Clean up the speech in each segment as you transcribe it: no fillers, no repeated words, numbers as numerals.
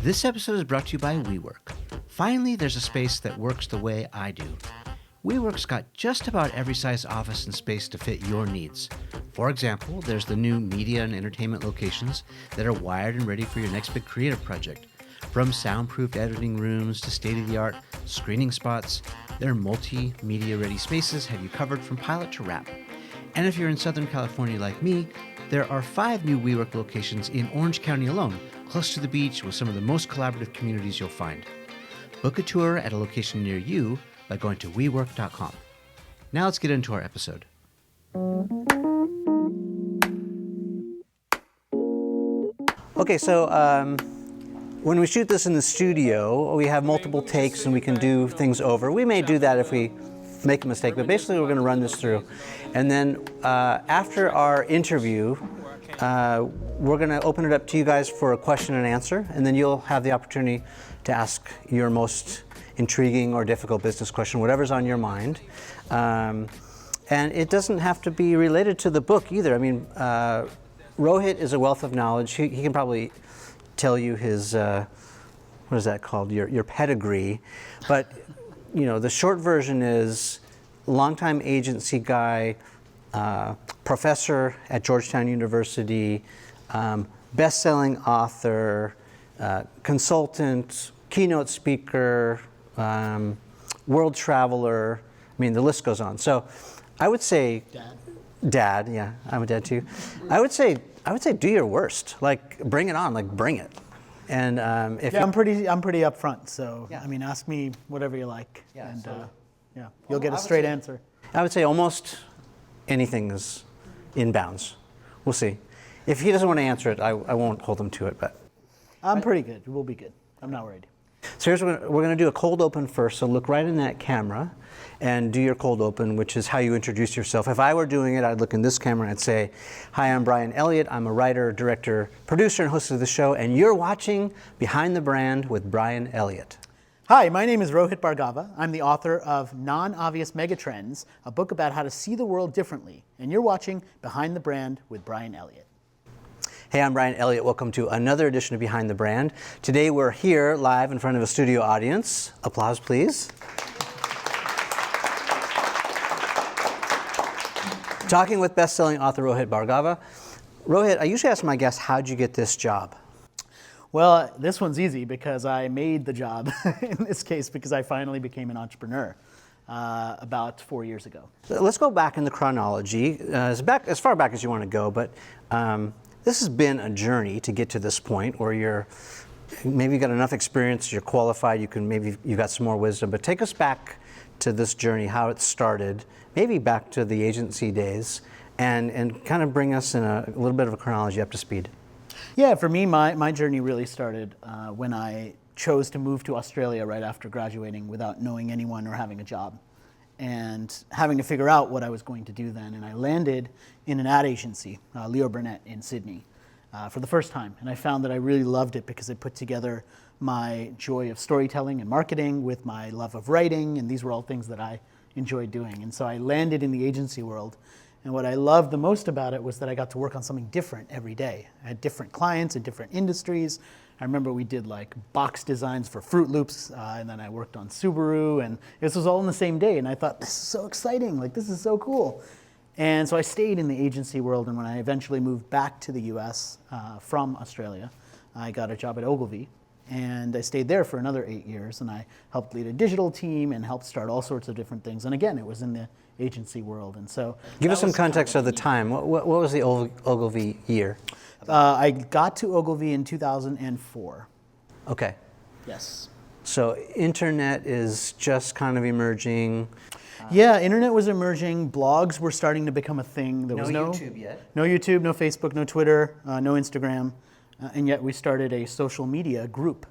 This episode is brought to you by Wework. Finally, there's a space that works the way I do. Wework's got just about every size office and space to fit your needs. For example, there's the new media and entertainment locations that are wired and ready for your next big creative project. From soundproofed editing rooms to state-of-the-art screening spots, their multimedia-ready spaces have you covered from pilot to wrap. And if you're in Southern California like me, there are 5 new Wework locations in Orange County alone, close to the beach with some of the most collaborative communities you'll find. Book a tour at a location near you by going to wework.com. Now let's get into our episode. Okay, so when we shoot this in the studio, we have multiple takes and we can do things over. We may do that if we make a mistake, but basically we're going to run this through. And then after our interview, we're going to open it up to you guys for a question and answer, and then you'll have the opportunity to ask your most intriguing or difficult business question, whatever's on your mind. And it doesn't have to be related to the book either. I mean, Rohit is a wealth of knowledge. He can probably tell you his, what is that called, your pedigree. But, you know, the short version is longtime agency guy, professor at Georgetown University, best-selling author, consultant, keynote speaker, world traveler. I mean, the list goes on. So I would say, Dad, yeah, I'm a dad too. I would say do your worst. Like, bring it on. Like, bring it. And if I'm pretty upfront. So yeah. I mean, ask me whatever you like, yeah, and so, you'll get a straight answer. I would say almost anything is in bounds. We'll see. If he doesn't want to answer it, I won't hold him to it. But I'm pretty good. We'll be good. I'm not worried. So here's what we're going to do: a cold open first. So look right in that camera and do your cold open, which is how you introduce yourself. If I were doing it, I'd look in this camera and I'd say, "Hi, I'm Brian Elliott. I'm a writer, director, producer, and host of the show, and you're watching Behind the Brand with Brian Elliott." Hi, my name is Rohit Bhargava. I'm the author of Non-Obvious Megatrends, a book about how to see the world differently, and you're watching Behind the Brand with Brian Elliott. Hey, I'm Brian Elliott. Welcome to another edition of Behind the Brand. Today we're here live in front of a studio audience. Applause, please. Talking with best-selling author Rohit Bhargava. Rohit, I usually ask my guests, how'd you get this job? Well, this one's easy because I made the job in this case because I finally became an entrepreneur about 4 years ago. Let's go back in the chronology, as far back as you want to go, but this has been a journey to get to this point where maybe you've got enough experience, you're qualified, you've got some more wisdom, but take us back to this journey, how it started, maybe back to the agency days, and kind of bring us in a little bit of a chronology up to speed. Yeah, for me, my journey really started when I chose to move to Australia right after graduating without knowing anyone or having a job, and having to figure out what I was going to do then. And I landed in an ad agency, Leo Burnett in Sydney, for the first time. And I found that I really loved it because it put together my joy of storytelling and marketing with my love of writing, and these were all things that I enjoyed doing. And so I landed in the agency world. And what I loved the most about it was that I got to work on something different every day. I had different clients in different industries. I remember we did like box designs for Fruit Loops, and then I worked on Subaru, and this was all in the same day. And I thought, this is so exciting, like this is so cool. And so I stayed in the agency world, and when I eventually moved back to the US from Australia, I got a job at Ogilvy. And I stayed there for another 8 years, and I helped lead a digital team and helped start all sorts of different things. And again, it was in the agency world. And so give us some context of the time. What was the Ogilvy year? I got to Ogilvy in 2004. Okay. Yes. So internet is just kind of emerging. Yeah, internet was emerging. Blogs were starting to become a thing. There was no YouTube yet. No YouTube, no Facebook, no Twitter, no Instagram. And yet we started a social media group.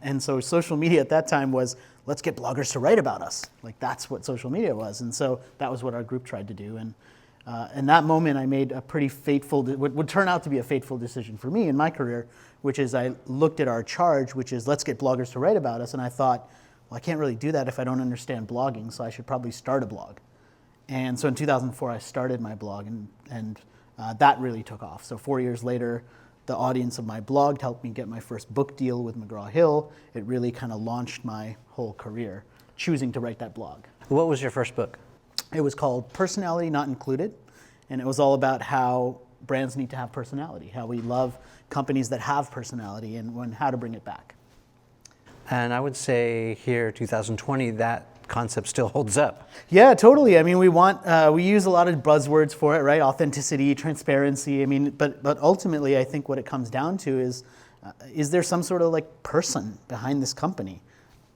And so social media at that time was, let's get bloggers to write about us. Like that's what social media was. And so that was what our group tried to do. And in that moment, I made a pretty fateful, what would turn out to be a fateful decision for me in my career, which is I looked at our charge, which is let's get bloggers to write about us. And I thought, well, I can't really do that if I don't understand blogging, so I should probably start a blog. And so in 2004, I started my blog, and that really took off. So 4 years later, the audience of my blog helped me get my first book deal with McGraw-Hill. It really kind of launched my whole career, choosing to write that blog. What was your first book? It was called Personality Not Included, and it was all about how brands need to have personality, how we love companies that have personality, and how to bring it back. And I would say here, 2020, that concept still holds up. Yeah, totally. I mean, we use a lot of buzzwords for it, right? Authenticity, transparency. I mean, but ultimately, I think what it comes down to is there some sort of like person behind this company?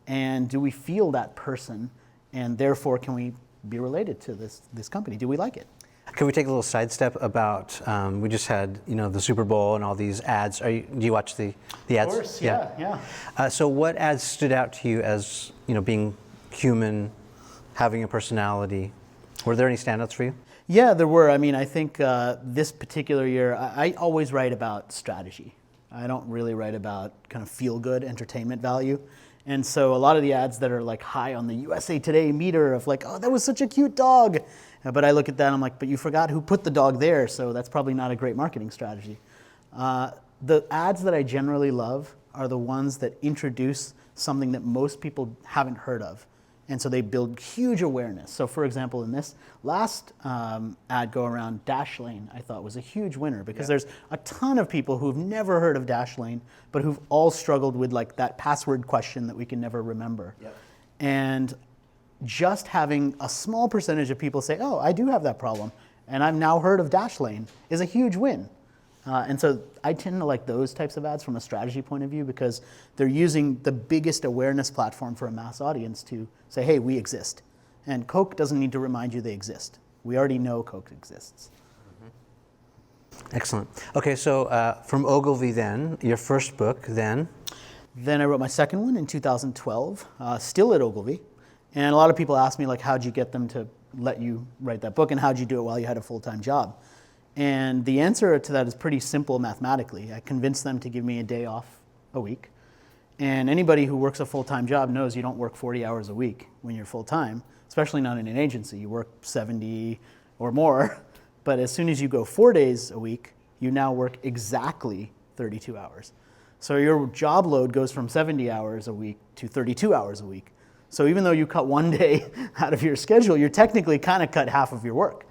And do we feel that person? And therefore, can we be related to this company? Do we like it? Can we take a little sidestep about, we just had, the Super Bowl and all these ads. Do you watch the ads? Of course, yeah. So what ads stood out to you as, being human, having a personality? Were there any standouts for you? Yeah, there were. I mean, I think this particular year, I always write about strategy. I don't really write about kind of feel-good entertainment value. And so a lot of the ads that are like high on the USA Today meter of like, oh, that was such a cute dog. But I look at that and I'm like, but you forgot who put the dog there, so that's probably not a great marketing strategy. The ads that I generally love are the ones that introduce something that most people haven't heard of. And so they build huge awareness. So for example, in this last ad go around, Dashlane, I thought was a huge winner because there's a ton of people who've never heard of Dashlane, but who've all struggled with like that password question that we can never remember. Yep. And just having a small percentage of people say, oh, I do have that problem, and I've now heard of Dashlane, is a huge win. And so I tend to like those types of ads from a strategy point of view because they're using the biggest awareness platform for a mass audience to say, hey, we exist. And Coke doesn't need to remind you they exist. We already know Coke exists. Excellent. Okay, so from Ogilvy then, your first book then? Then I wrote my second one in 2012, still at Ogilvy. And a lot of people ask me, like, how'd you get them to let you write that book, and how'd you do it while you had a full-time job? And the answer to that is pretty simple mathematically. I convinced them to give me a day off a week. And anybody who works a full-time job knows you don't work 40 hours a week when you're full-time, especially not in an agency. You work 70 or more. But as soon as you go 4 days a week, you now work exactly 32 hours. So your job load goes from 70 hours a week to 32 hours a week. So even though you cut 1 day out of your schedule, you're technically kind of cut half of your work,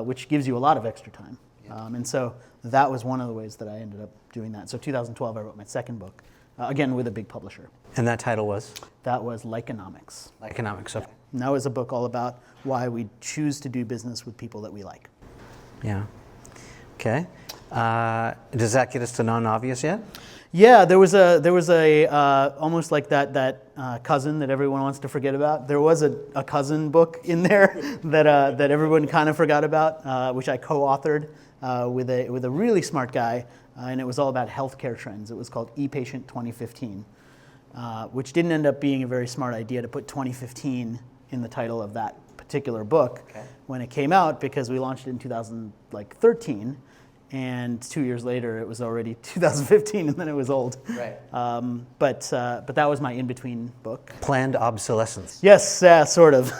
which gives you a lot of extra time. And so that was one of the ways that I ended up doing that. So 2012, I wrote my second book, again with a big publisher. And that title was? That was Likeonomics. Likeonomics, okay. And that was a book all about why we choose to do business with people that we like. Yeah. Okay. Does that get us to non-obvious yet? Yeah, there was a almost like that cousin that everyone wants to forget about. There was a cousin book in there that everyone kind of forgot about, which I co-authored with a really smart guy, and it was all about healthcare trends. It was called ePatient 2015, which didn't end up being a very smart idea to put 2015 in the title of that particular book when it came out, because we launched it in 2013. And 2 years later, it was already 2015, and then it was old. Right. But that was my in-between book. Planned obsolescence. Yes, sort of.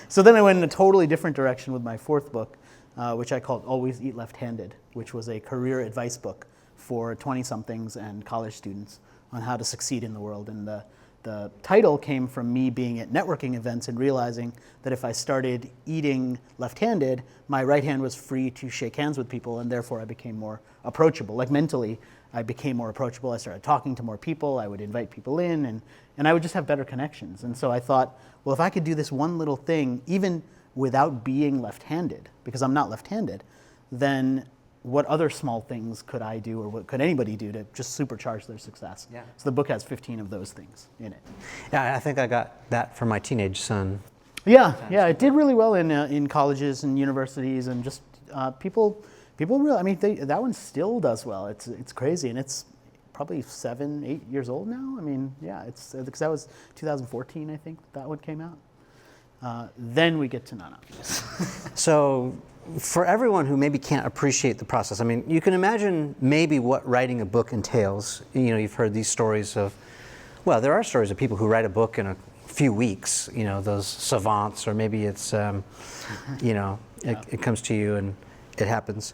So then I went in a totally different direction with my fourth book, which I called Always Eat Left-Handed, which was a career advice book for 20-somethings and college students on how to succeed in the world. And the title came from me being at networking events and realizing that if I started eating left-handed, my right hand was free to shake hands with people, and therefore I became more approachable. Like mentally, I became more approachable. I started talking to more people. I would invite people in, and I would just have better connections. And so I thought, well, if I could do this one little thing, even without being left-handed, because I'm not left-handed, then what other small things could I do, or what could anybody do to just supercharge their success? Yeah. So the book has 15 of those things in it. Yeah, I think I got that for my teenage son. Yeah, it did really well in colleges and universities, and just people really. I mean, that one still does well. It's crazy, and it's probably 7, 8 years old now. I mean, yeah, it's because that was 2014, I think that one came out. Then we get to non-obvious. So, for everyone who maybe can't appreciate the process, I mean, you can imagine maybe what writing a book entails. You've heard these stories of, well, there are stories of people who write a book in a few weeks, those savants, or maybe it's, it comes to you and it happens.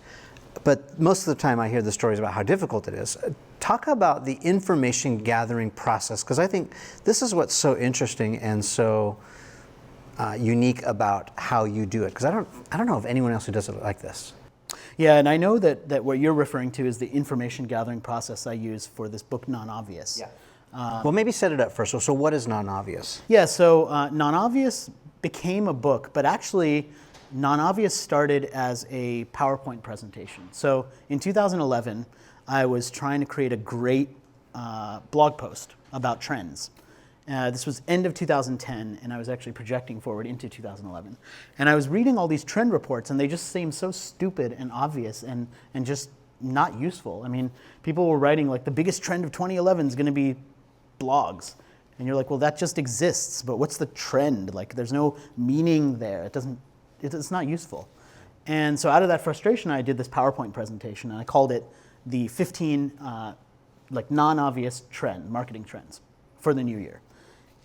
but most of the time I hear the stories about how difficult it is. Talk about the information gathering process, because I think this is what's so interesting and so unique about how you do it. Because I don't know of anyone else who does it like this. Yeah, and I know that what you're referring to is the information gathering process I use for this book, Non-Obvious. Yeah. Well, maybe set it up first. So what is Non-Obvious? Yeah, so Non-Obvious became a book, but actually Non-Obvious started as a PowerPoint presentation. So in 2011, I was trying to create a great blog post about trends. This was end of 2010, and I was actually projecting forward into 2011. And I was reading all these trend reports, and they just seemed so stupid and obvious and just not useful. I mean, people were writing like the biggest trend of 2011 is going to be blogs. And you're like, well, that just exists, but what's the trend? Like, there's no meaning there. It's not useful. And so out of that frustration, I did this PowerPoint presentation, and I called it the 15 like non-obvious marketing trends for the new year.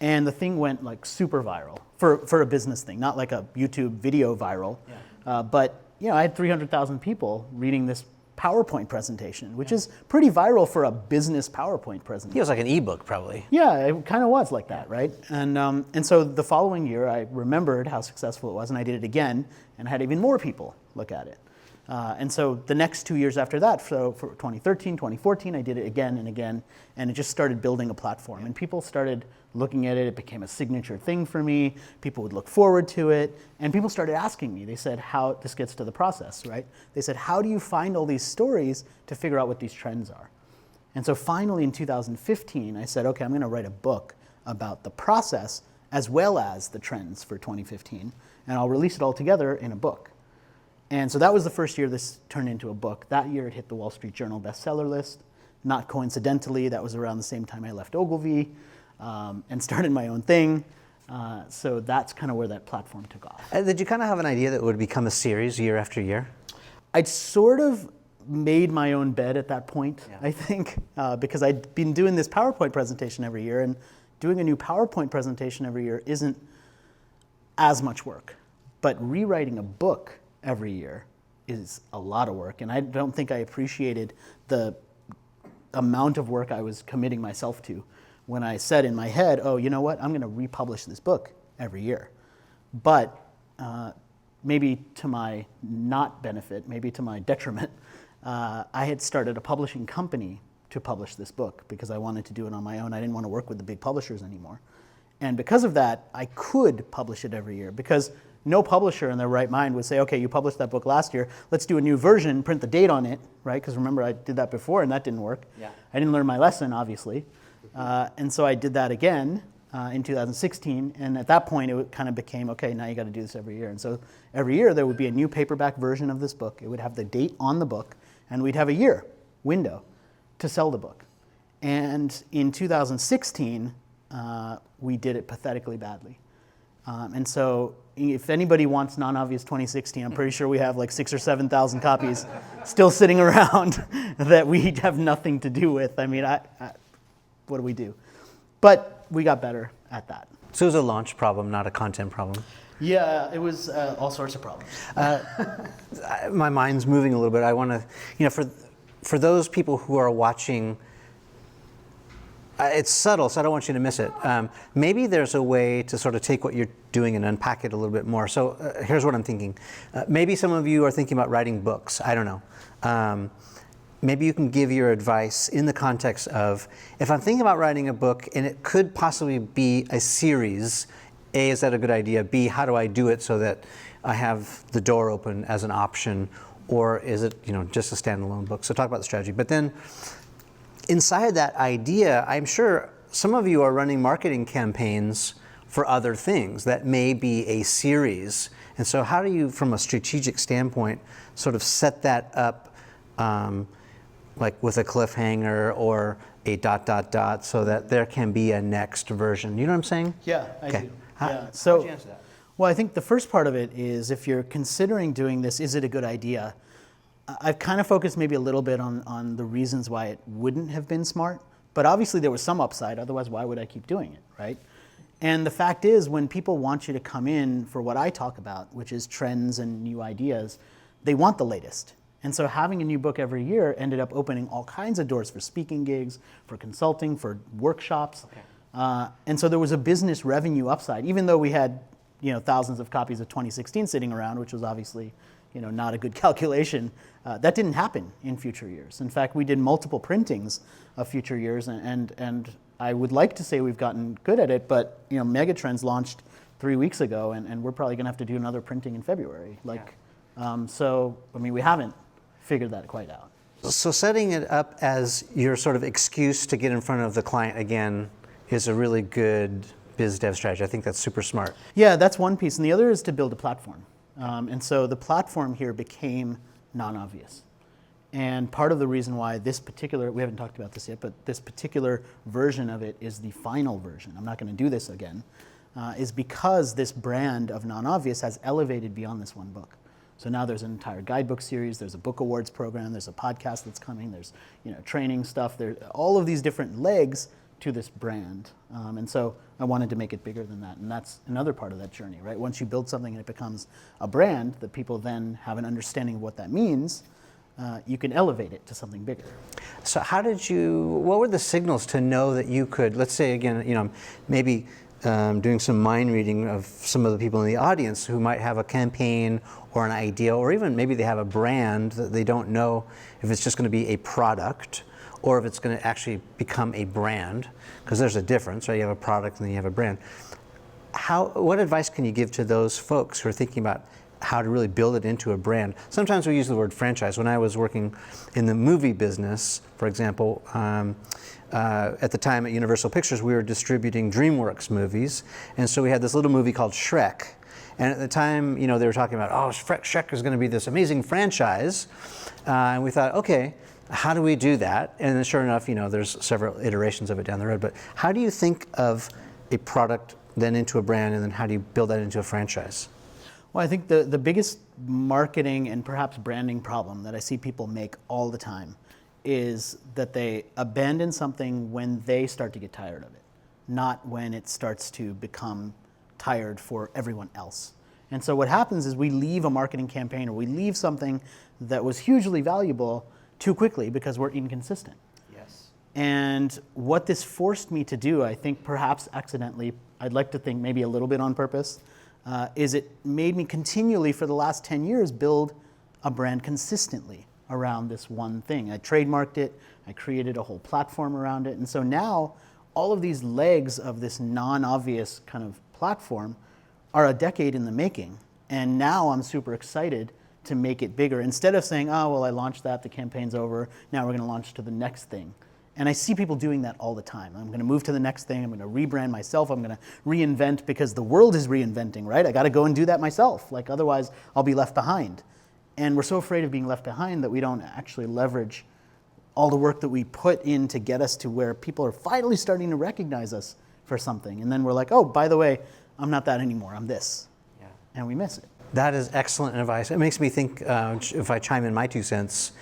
And the thing went like super viral for a business thing, not like a YouTube video viral. Yeah. But I had 300,000 people reading this PowerPoint presentation, which is pretty viral for a business PowerPoint presentation. It was like an ebook, probably. Yeah, it kind of was like that, right? And so the following year, I remembered how successful it was, and I did it again, and had even more people look at it. And so the next 2 years after that, so for 2013, 2014, I did it again and again, and it just started building a platform. And people started looking at it. It became a signature thing for me. People would look forward to it, and people started asking me. They said, this gets to the process, right? They said, how do you find all these stories to figure out what these trends are? And so finally in 2015, I said, okay, I'm going to write a book about the process as well as the trends for 2015, and I'll release it all together in a book. And so that was the first year this turned into a book. That year it hit the Wall Street Journal bestseller list. Not coincidentally, that was around the same time I left Ogilvy and started my own thing. So that's kind of where that platform took off. Did you kind of have an idea that it would become a series year after year? I'd sort of made my own bed at that point, yeah. I think, because I'd been doing this PowerPoint presentation every year, and doing a new PowerPoint presentation every year isn't as much work. But rewriting a book every year is a lot of work, and I don't think I appreciated the amount of work I was committing myself to when I said in my head, oh, you know what, I'm going to republish this book every year. But maybe to my not benefit, maybe to my detriment, I had started a publishing company to publish this book because I wanted to do it on my own. I didn't want to work with the big publishers anymore. And because of that, I could publish it every year, because no publisher in their right mind would say, okay, you published that book last year, let's do a new version, print the date on it, right? Because remember, I did that before and that didn't work. Yeah. I didn't learn my lesson, obviously. And so I did that again in 2016. And at that point, it kind of became, okay, now you got to do this every year. And so every year there would be a new paperback version of this book. It would have the date on the book, and we'd have a year window to sell the book. And in 2016, we did it pathetically badly. And so if anybody wants Non-Obvious 2016, I'm pretty sure we have like 6,000 or 7,000 copies still sitting around that we have nothing to do with. I mean, what do we do? But we got better at that. So it was a launch problem, not a content problem. Yeah, it was all sorts of problems. My mind's moving a little bit. I want to, for those people who are watching, it's subtle, so I don't want you to miss it. Maybe there's a way to sort of take what you're doing and unpack it a little bit more. So here's what I'm thinking. Maybe some of you are thinking about writing books. I don't know. Maybe you can give your advice in the context of, if I'm thinking about writing a book and it could possibly be a series, A, is that a good idea? B, how do I do it so that I have the door open as an option? Or is it just a standalone book? So talk about the strategy. But then inside that idea, I'm sure some of you are running marketing campaigns for other things that may be a series. And so how do you, from a strategic standpoint, sort of set that up like with a cliffhanger or a ... so that there can be a next version? You know what I'm saying? Yeah, I do. How'd you answer that? Well, I think the first part of it is, if you're considering doing this, is it a good idea? I've kind of focused maybe a little bit on the reasons why it wouldn't have been smart, but obviously there was some upside, otherwise why would I keep doing it, right? And the fact is, when people want you to come in for what I talk about, which is trends and new ideas, they want the latest. And so having a new book every year ended up opening all kinds of doors for speaking gigs, for consulting, for workshops. And so there was a business revenue upside, even though we had thousands of copies of 2016 sitting around, which was obviously not a good calculation. That didn't happen in future years. In fact, we did multiple printings of future years, and I would like to say we've gotten good at it, but Megatrends launched 3 weeks ago, and we're probably going to have to do another printing in February. So I mean, we haven't figured that quite out. So setting it up as your sort of excuse to get in front of the client again is a really good biz dev strategy. I think that's super smart. Yeah, that's one piece. And the other is to build a platform. And so the platform here became non-obvious. And part of the reason why this particular, we haven't talked about this yet, but this particular version of it is the final version. I'm not going to do this again, is because this brand of non-obvious has elevated beyond this one book. So now there's an entire guidebook series, there's a book awards program, there's a podcast that's coming, there's training stuff, there's all of these different legs to this brand. And so I wanted to make it bigger than that. And that's another part of that journey, right? Once you build something and it becomes a brand that people then have an understanding of what that means, you can elevate it to something bigger. So what were the signals to know that you could, let's say again, maybe doing some mind reading of some of the people in the audience who might have a campaign or an idea, or even maybe they have a brand that they don't know if it's just going to be a product or if it's going to actually become a brand, because there's a difference, right? You have a product and then you have a brand. What advice can you give to those folks who are thinking about how to really build it into a brand? Sometimes we use the word franchise. When I was working in the movie business, for example, at the time at Universal Pictures, we were distributing DreamWorks movies, and so we had this little movie called Shrek. And at the time, they were talking about, Shrek is going to be this amazing franchise, and we thought, okay, how do we do that? And then sure enough, there's several iterations of it down the road. But how do you think of a product then into a brand, and then how do you build that into a franchise? Well, I think the biggest marketing and perhaps branding problem that I see people make all the time is that they abandon something when they start to get tired of it, not when it starts to become tired for everyone else. And so what happens is we leave a marketing campaign or we leave something that was hugely valuable too quickly because we're inconsistent. Yes. And what this forced me to do, I think perhaps accidentally, I'd like to think maybe a little bit on purpose, is it made me continually for the last 10 years build a brand consistently around this one thing. I trademarked it, I created a whole platform around it, and so now all of these legs of this non-obvious kind of platform are a decade in the making, and now I'm super excited to make it bigger. Instead of saying, oh, well, I launched that, the campaign's over, now we're going to launch to the next thing. And I see people doing that all the time. I'm going to move to the next thing, I'm going to rebrand myself, I'm going to reinvent because the world is reinventing, right? I got to go and do that myself, otherwise I'll be left behind. And we're so afraid of being left behind that we don't actually leverage all the work that we put in to get us to where people are finally starting to recognize us for something. And then we're like, oh, by the way, I'm not that anymore, I'm this. Yeah. And we miss it. That is excellent advice. It makes me think, if I chime in my 2 cents,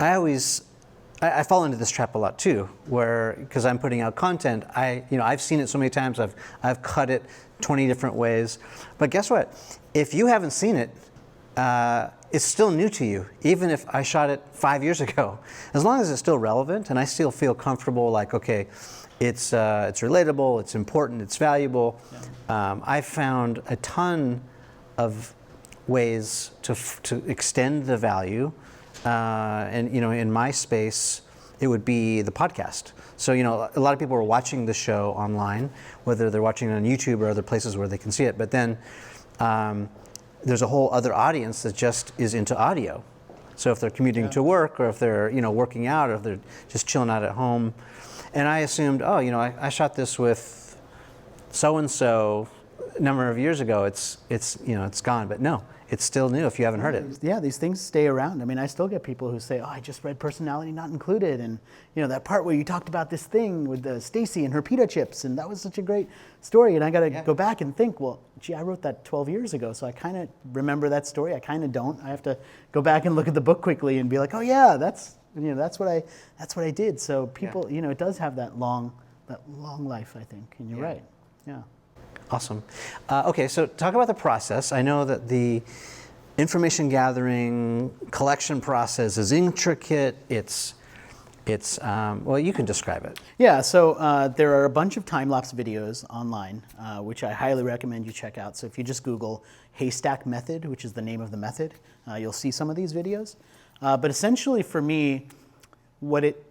I fall into this trap a lot too, where, because I'm putting out content, I've seen it so many times, I've cut it 20 different ways. But guess what? If you haven't seen it, it's still new to you, even if I shot it 5 years ago. As long as it's still relevant and I still feel comfortable, okay, it's relatable, it's important, it's valuable. Yeah. I've found a ton of ways to extend the value. And in my space, it would be the podcast. So a lot of people are watching the show online, whether they're watching it on YouTube or other places where they can see it. But then there's a whole other audience that just is into audio. So if they're commuting to work, or if they're working out, or if they're just chilling out at home, and I assumed, I shot this with so and so a number of years ago. It's gone, but no. It's still new if you haven't heard it. Yeah, these things stay around. I mean, I still get people who say, oh, I just read Personality Not Included, and that part where you talked about this thing with Stacy and her pita chips, and that was such a great story, and I got to go back and think, well, gee, I wrote that 12 years ago, so I kind of remember that story. I kind of don't. I have to go back and look at the book quickly and be like, oh yeah, that's what I did. So people, it does have that long life, I think, and you're right. Yeah. Awesome. Okay, so talk about the process. I know that information gathering, collection process is intricate. It's well, you can describe it. Yeah, so there are a bunch of time-lapse videos online, which I highly recommend you check out. So if you just Google haystack method, which is the name of the method, you'll see some of these videos. But essentially for me, what it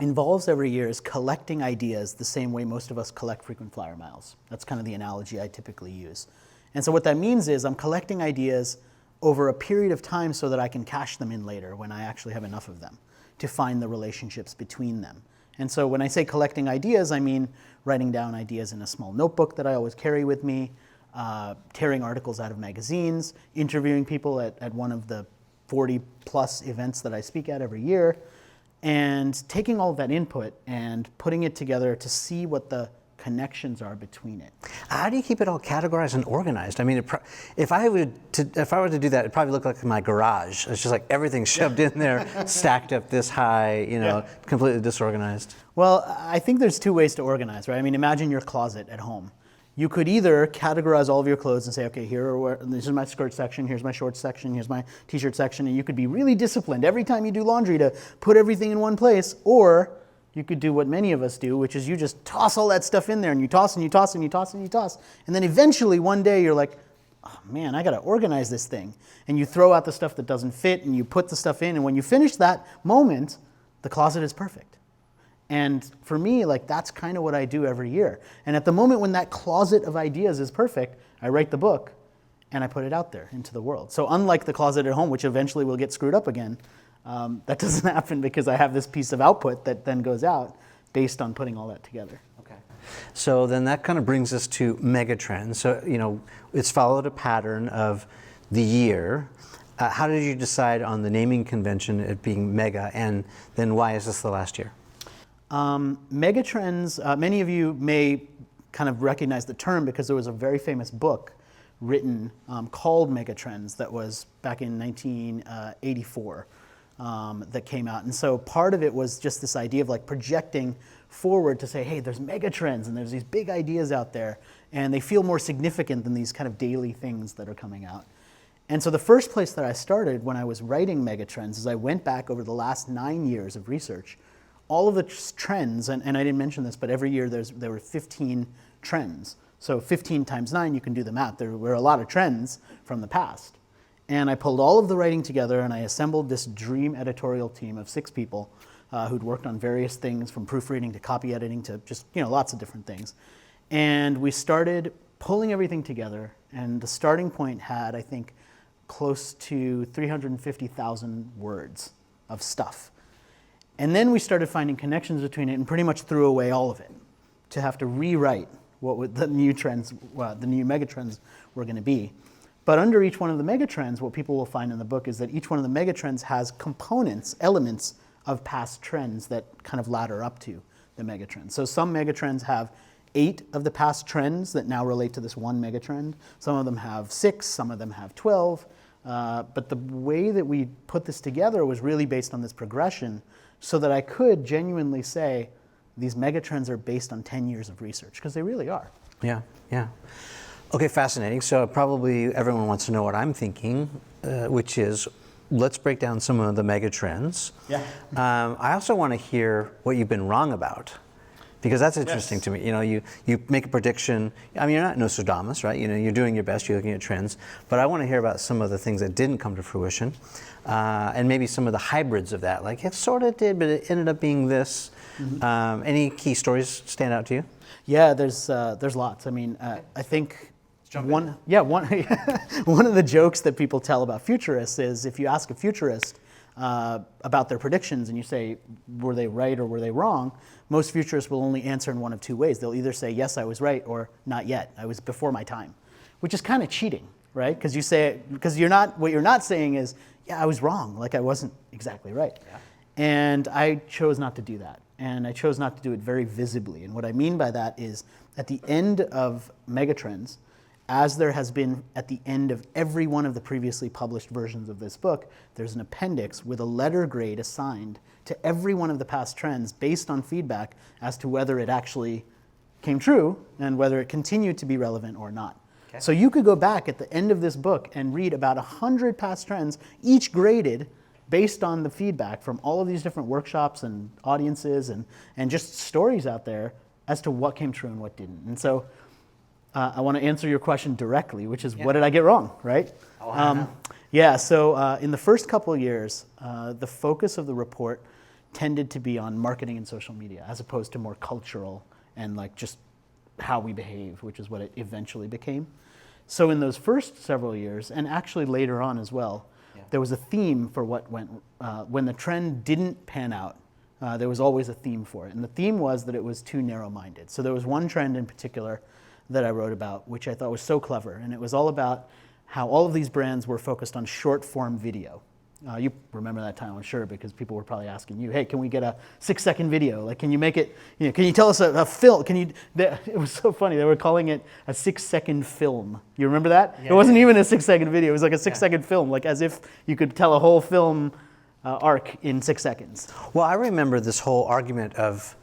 involves every year is collecting ideas the same way most of us collect frequent flyer miles. That's kind of the analogy I typically use. And so what that means is I'm collecting ideas over a period of time so that I can cash them in later when I actually have enough of them, to find the relationships between them. And so when I say collecting ideas, I mean writing down ideas in a small notebook that I always carry with me, tearing articles out of magazines, interviewing people at one of the 40 plus events that I speak at every year, and taking all of that input and putting it together to see what the connections are between it. How do you keep it all categorized and organized? I mean, if I were to do that, it'd probably look like my garage. It's just like everything shoved in there, stacked up this high, completely disorganized. Well, I think there's two ways to organize, right? I mean, imagine your closet at home. You could either categorize all of your clothes and say, okay, this is my skirt section, here's my shorts section, here's my t-shirt section, and you could be really disciplined every time you do laundry to put everything in one place, or you could do what many of us do, which is you just toss all that stuff in there, and you toss and you toss and you toss and you toss. And then eventually one day you're like, oh man, I gotta organize this thing. And you throw out the stuff that doesn't fit and you put the stuff in, and when you finish that moment, the closet is perfect. And for me, like, that's kind of what I do every year. And at the moment when that closet of ideas is perfect, I write the book and I put it out there into the world. So unlike the closet at home, which eventually will get screwed up again, that doesn't happen because I have this piece of output that then goes out based on putting all that together. Okay. So then that kind of brings us to megatrends. So, it's followed a pattern of the year. How did you decide on the naming convention, it being mega, and then why is this the last year? Megatrends, many of you may kind of recognize the term because there was a very famous book written called Megatrends that was back in 1984 that came out. And so part of it was just this idea of like projecting forward to say, hey, there's megatrends and there's these big ideas out there and they feel more significant than these kind of daily things that are coming out. And so the first place that I started when I was writing megatrends is I went back over the last 9 years of research. All of the trends, and I didn't mention this, but every year there were 15 trends. So 15 times 9, you can do the math. There were a lot of trends from the past. And I pulled all of the writing together and I assembled this dream editorial team of 6 people who'd worked on various things from proofreading to copy editing to just, lots of different things. And we started pulling everything together, and the starting point had, I think, close to 350,000 words of stuff. And then we started finding connections between it and pretty much threw away all of it to have to rewrite what the new megatrends were going to be. But under each one of the megatrends, what people will find in the book is that each one of the megatrends has components, elements of past trends that kind of ladder up to the megatrend. So some megatrends have 8 of the past trends that now relate to this one megatrend. Some of them have 6, some of them have 12. But the way that we put this together was really based on this progression so that I could genuinely say these megatrends are based on 10 years of research, because they really are. Yeah. Okay, fascinating. So probably everyone wants to know what I'm thinking, which is, let's break down some of the megatrends. Yeah. I also want to hear what you've been wrong about, because that's interesting to me. You make a prediction. I mean, you're not Nostradamus, right? You're doing your best. You're looking at trends. But I want to hear about some of the things that didn't come to fruition, and maybe some of the hybrids of that. Like, it sort of did, but it ended up being this. Mm-hmm. Any key stories stand out to you? Yeah, there's lots. I mean, I think one of the jokes that people tell about futurists is if you ask a futurist about their predictions and you say, were they right or were they wrong, most futurists will only answer in one of 2 ways. They'll either say, yes, I was right, or not yet, I was before my time, which is kind of cheating, right? Because what you're not saying is, yeah, I was wrong, like I wasn't exactly right. Yeah. And I chose not to do that. And I chose not to do it very visibly. And what I mean by that is at the end of megatrends, as there has been at the end of every one of the previously published versions of this book, there's an appendix with a letter grade assigned to every one of the past trends based on feedback as to whether it actually came true and whether it continued to be relevant or not. So you could go back at the end of this book and read about 100 past trends, each graded based on the feedback from all of these different workshops and audiences and just stories out there as to what came true and what didn't. And so I want to answer your question directly, which is what did I get wrong, right? So in the first couple of years, the focus of the report tended to be on marketing and social media as opposed to more cultural and like just how we behave, which is what it eventually became. So in those first several years, and actually later on as well, there was a theme for what went, when the trend didn't pan out, there was always a theme for it. And the theme was that it was too narrow-minded. So there was one trend in particular that I wrote about, which I thought was so clever. And it was all about how all of these brands were focused on short-form video. You remember that time, I'm sure, because people were probably asking you, hey, can we get a 6-second video? Like, can you make it, can you tell us a film? It was so funny. They were calling it a 6-second film. You remember that? It wasn't even a 6-second video. It was like a 6-second film, like as if you could tell a whole film arc in 6 seconds. Well, I remember this whole argument of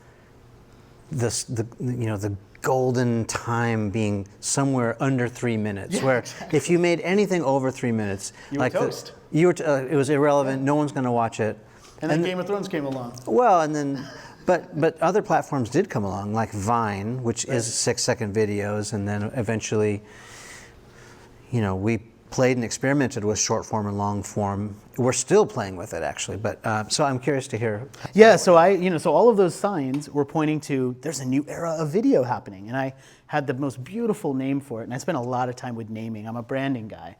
the golden time being somewhere under 3 minutes, where if you made anything over 3 minutes, you were toast. It was irrelevant. No one's going to watch it. And then Game of Thrones came along. Well, and then, but other platforms did come along, like Vine, which is 6-second videos, and then eventually, we played and experimented with short form and long form. We're still playing with it, actually. But so I'm curious to hear. Yeah. So so all of those signs were pointing to there's a new era of video happening, and I had the most beautiful name for it. And I spent a lot of time with naming. I'm a branding guy.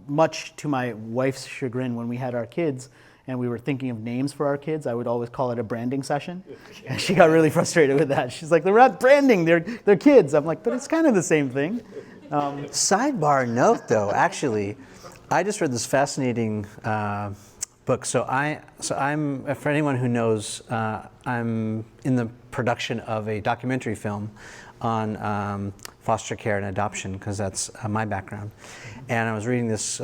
Much to my wife's chagrin, when we had our kids and we were thinking of names for our kids, I would always call it a branding session. And she got really frustrated with that. She's like, they're not branding, they're kids. I'm like, but it's kind of the same thing. Sidebar note, though, actually, I just read this fascinating book. So I'm, for anyone who knows, I'm in the production of a documentary film on foster care and adoption, because that's my background. And I was reading this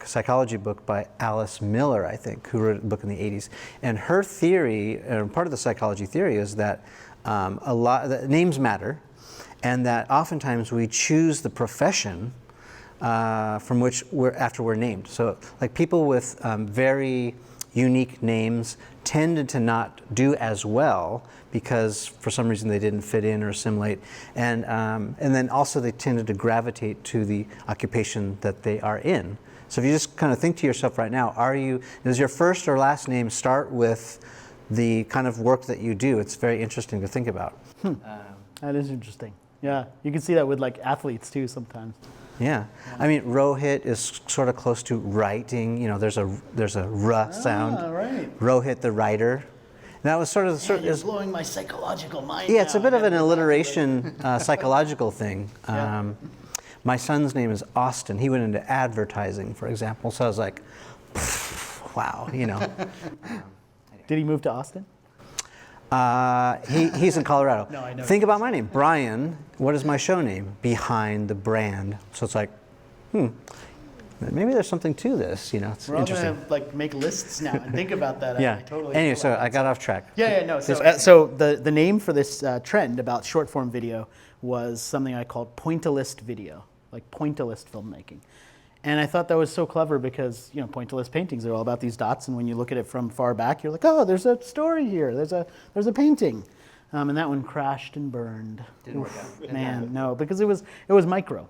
psychology book by Alice Miller, I think, who wrote a book in the 80s. And her theory, part of the psychology theory, is that that names matter, and that oftentimes we choose the profession from which after we're named. So like people with very unique names tended to not do as well because for some reason they didn't fit in or assimilate, and then also they tended to gravitate to the occupation that they are in. So if you just kind of think to yourself right now, does your first or last name start with the kind of work that you do? It's very interesting to think about. That is interesting. Yeah, you can see that with like athletes too sometimes. Yeah, I mean Rohit is sort of close to writing. There's a R sound. Right. Rohit, the writer. And that was sort of You're blowing my psychological mind. Yeah, it's a bit of an alliteration psychological thing. My son's name is Austin. He went into advertising, for example. So I was like, wow, Did he move to Austin? He's in Colorado. No, I know. Think about my name, Brian. What is my show name? Behind the Brand. So it's like, maybe there's something to this. It's We're all interesting. gonna make lists now and think about that. Yeah. I totally anyway, so I got off track. No. So the name for this trend about short form video was something I called pointillist video, like pointillist filmmaking. And I thought that was so clever because, pointillist paintings are all about these dots, and when you look at it from far back, you're like, oh, there's a story here, there's a painting. And that one crashed and burned. Didn't work out. Man, no, because it was micro.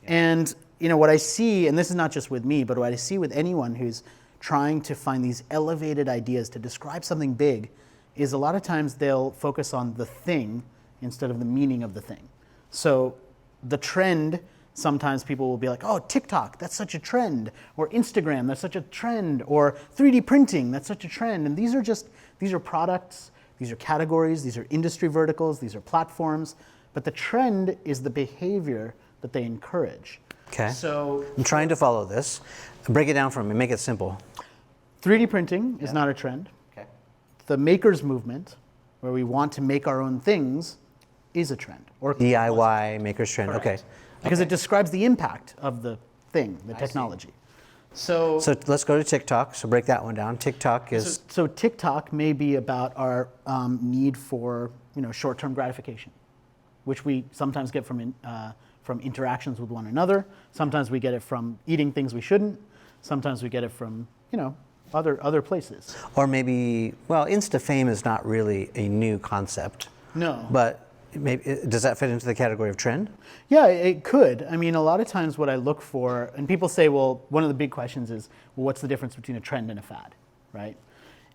Yeah. And what I see, and this is not just with me, but what I see with anyone who's trying to find these elevated ideas to describe something big, is a lot of times they'll focus on the thing instead of the meaning of the thing. So the trend, sometimes people will be like, oh, TikTok, that's such a trend, or Instagram, that's such a trend, or 3D printing, that's such a trend. And these are products, these are categories, these are industry verticals, these are platforms, but the trend is the behavior that they encourage. Okay. So I'm trying to follow this. Break it down for me, make it simple. 3D printing is not a trend. Okay. The makers movement, where we want to make our own things, is a trend. Or DIY makers trend. Correct. Okay. Because it describes the impact of the thing, the technology. So let's go to TikTok. So break that one down. TikTok is so TikTok may be about our need for short-term gratification. which we sometimes get from interactions with one another. Sometimes we get it from eating things we shouldn't. Sometimes we get it from, other places. Or maybe, well, Insta fame is not really a new concept. No. But maybe, does that fit into the category of trend? Yeah, it could. I mean, a lot of times what I look for, and people say, well, one of the big questions is, well, what's the difference between a trend and a fad, right?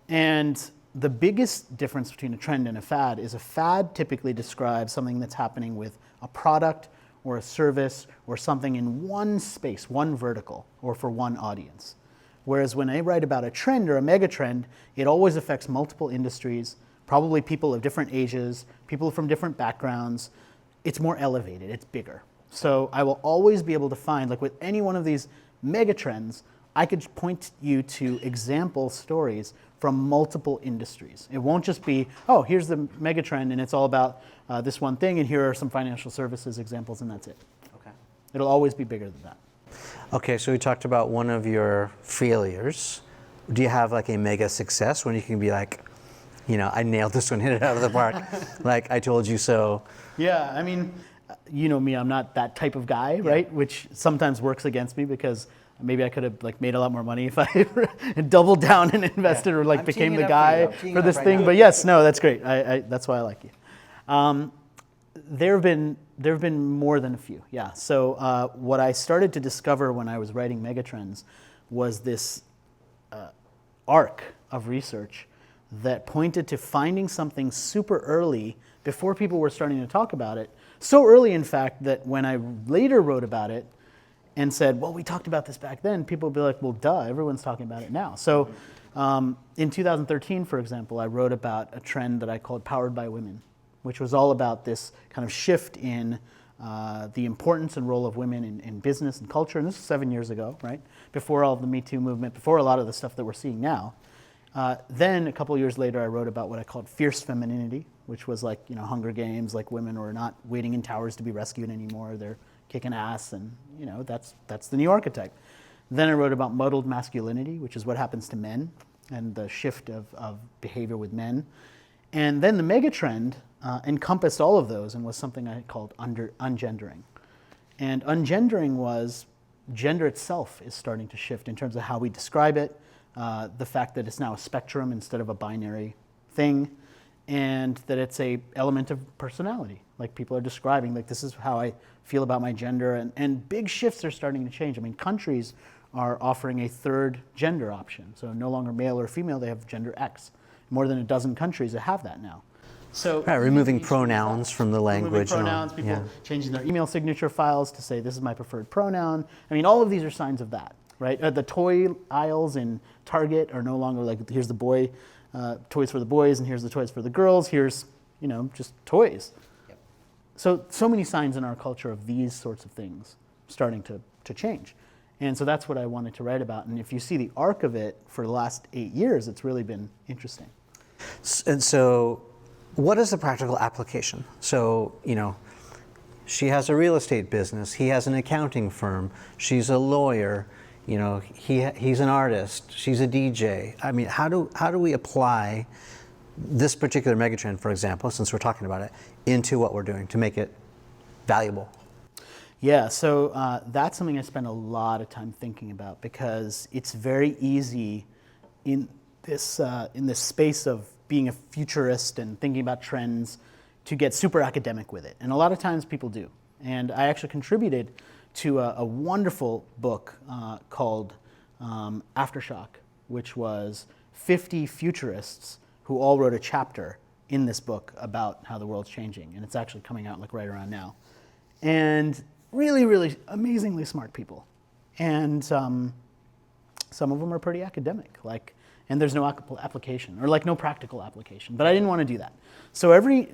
And the biggest difference between a trend and a fad is a fad typically describes something that's happening with a product or a service or something in one space, one vertical, or for one audience. Whereas when I write about a trend or a megatrend, it always affects multiple industries, probably people of different ages, people from different backgrounds. It's more elevated, it's bigger. So I will always be able to find, like with any one of these megatrends, I could point you to example stories from multiple industries. It won't just be, oh, here's the megatrend and it's all about this one thing, and here are some financial services examples, and that's it. Okay. It'll always be bigger than that. Okay, so we talked about one of your failures. Do you have like a mega success when you can be like, I nailed this one, hit it out of the park, like I told you so? Yeah, I mean, you know me, I'm not that type of guy, right? Which sometimes works against me because maybe I could have made a lot more money if I doubled down and invested or became the guy for this thing. But yes, no, that's great. That's why I like you. There have been more than a few, yeah. So what I started to discover when I was writing Megatrends was this arc of research that pointed to finding something super early before people were starting to talk about it. So early, in fact, that when I later wrote about it and said, well, we talked about this back then, people would be like, well, duh, everyone's talking about it now. So in 2013, for example, I wrote about a trend that I called Powered by Women, which was all about this kind of shift in the importance and role of women in business and culture. And this was 7 years ago, right? Before all of the Me Too movement, before a lot of the stuff that we're seeing now. Then a couple of years later, I wrote about what I called fierce femininity, which was like, Hunger Games, like women are not waiting in towers to be rescued anymore. They're kicking ass, and that's the new archetype. Then I wrote about muddled masculinity, which is what happens to men and the shift of behavior with men. And then the megatrend encompassed all of those and was something I called ungendering. And ungendering was gender itself is starting to shift in terms of how we describe it, the fact that it's now a spectrum instead of a binary thing, and that it's a element of personality. Like people are describing, like this is how I feel about my gender, and big shifts are starting to change. I mean, countries are offering a third gender option. So no longer male or female, they have gender X. More than a dozen countries that have that now. So removing pronouns from the language. Removing pronouns, people changing their email signature files to say this is my preferred pronoun. I mean, all of these are signs of that, right? The toy aisles in Target are no longer like, here's the boy, toys for the boys, and here's the toys for the girls. Here's, just toys. Yep. So many signs in our culture of these sorts of things starting to change. And so that's what I wanted to write about. And if you see the arc of it for the last 8 years, it's really been interesting. And so what is the practical application? So, she has a real estate business. He has an accounting firm. She's a lawyer. He's an artist. She's a DJ. I mean, how do we apply this particular megatrend, for example, since we're talking about it, into what we're doing to make it valuable? Yeah, so that's something I spend a lot of time thinking about, because it's very easy in this space of being a futurist and thinking about trends to get super academic with it. And a lot of times people do. And I actually contributed to a wonderful book called Aftershock, which was 50 futurists who all wrote a chapter in this book about how the world's changing. And it's actually coming out right around now. And really, really amazingly smart people. And some of them are pretty academic, and there's no application, or no practical application. But I didn't want to do that. So every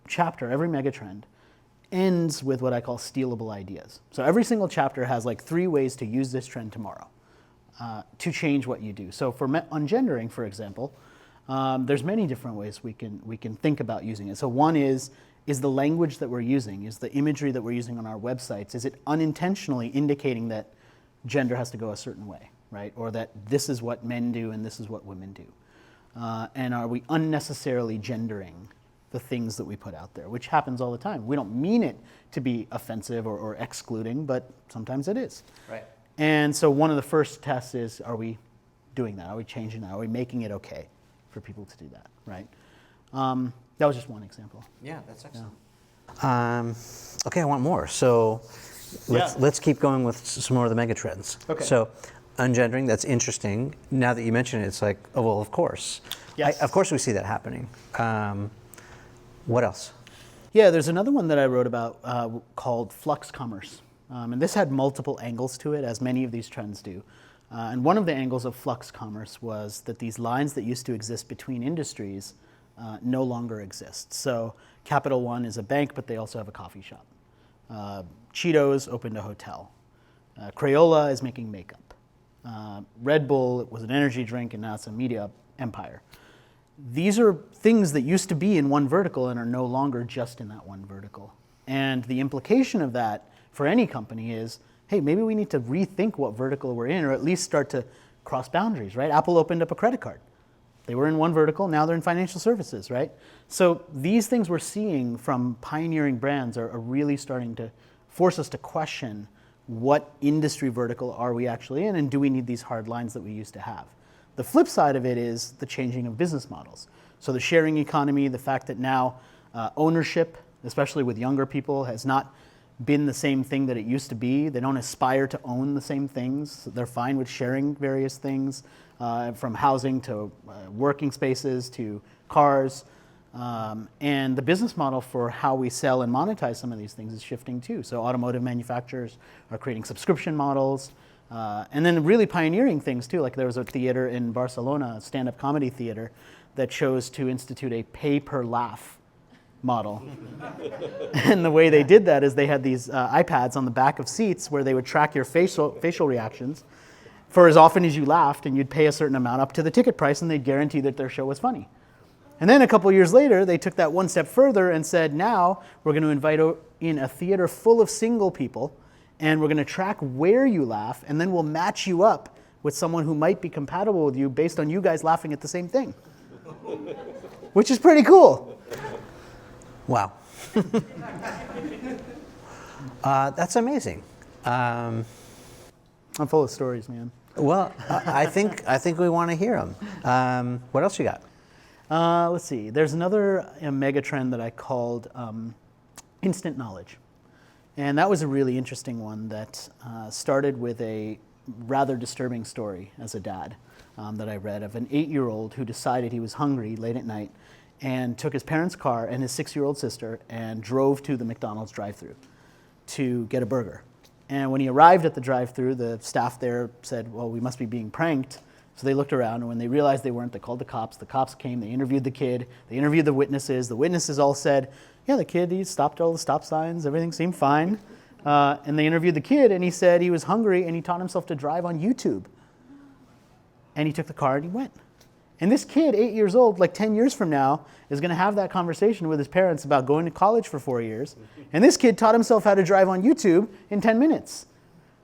chapter, every megatrend, ends with what I call stealable ideas. So every single chapter has 3 ways to use this trend tomorrow to change what you do. So for ungendering, for example, there's many different ways we can think about using it. So one is the language that we're using, is the imagery that we're using on our websites, is it unintentionally indicating that gender has to go a certain way, right? Or that this is what men do and this is what women do. And are we unnecessarily gendering the things that we put out there, which happens all the time. We don't mean it to be offensive or excluding, but sometimes it is. Right. And so one of the first tests is, are we doing that? Are we changing that? Are we making it okay for people to do that, right? That was just one example. Yeah, that's excellent. Okay, I want more. So let's keep going with some more of the megatrends. Okay. So ungendering, that's interesting. Now that you mention it, it's like, oh, well, of course. Yes. Of course we see that happening. What else? Yeah, there's another one that I wrote about called Flux commerce. And this had multiple angles to it, as many of these trends do. And one of the angles of flux commerce was that these lines that used to exist between industries no longer exist. So Capital One is a bank, but they also have a coffee shop. Cheetos opened a hotel. Crayola is making makeup. Red Bull was an energy drink, and now it's a media empire. These are things that used to be in one vertical and are no longer just in that one vertical. And the implication of that for any company is, hey, maybe we need to rethink what vertical we're in, or at least start to cross boundaries, right? Apple opened up a credit card. They were in one vertical, now they're in financial services, right? So these things we're seeing from pioneering brands are really starting to force us to question what industry vertical are we actually in, and do we need these hard lines that we used to have? The flip side of it is the changing of business models. So the sharing economy, the fact that now ownership, especially with younger people, has not been the same thing that it used to be. They don't aspire to own the same things. They're fine with sharing various things, from housing to working spaces to cars. And the business model for how we sell and monetize some of these things is shifting too. So automotive manufacturers are creating subscription models. And then really pioneering things too, like there was a theater in Barcelona, a stand-up comedy theater, that chose to institute a pay-per-laugh model. And the way they did that is they had these iPads on the back of seats where they would track your facial reactions for as often as you laughed, and you'd pay a certain amount up to the ticket price, and they'd guarantee that their show was funny. And then a couple years later, they took that one step further and said, now we're going to invite in a theater full of single people, and we're going to track where you laugh, and then we'll match you up with someone who might be compatible with you based on you guys laughing at the same thing. Which is pretty cool. Wow. That's amazing. I'm full of stories, man. Well, I think we want to hear them. What else you got? Let's see. There's another mega trend that I called instant knowledge. And that was a really interesting one that started with a rather disturbing story as a dad that I read of an 8-year-old who decided he was hungry late at night and took his parents' car and his 6-year-old sister and drove to the McDonald's drive-thru to get a burger. And when he arrived at the drive-thru, the staff there said, well, we must be being pranked. So they looked around, and when they realized they weren't, they called the cops. The cops came, they interviewed the kid, they interviewed the witnesses. The witnesses all said, yeah, the kid, he stopped all the stop signs, everything seemed fine. And they interviewed the kid, and he said he was hungry, and he taught himself to drive on YouTube. And he took the car, and he went. And this kid, 8 years old, like 10 years from now, is going to have that conversation with his parents about going to college for 4 years. And this kid taught himself how to drive on YouTube in 10 minutes.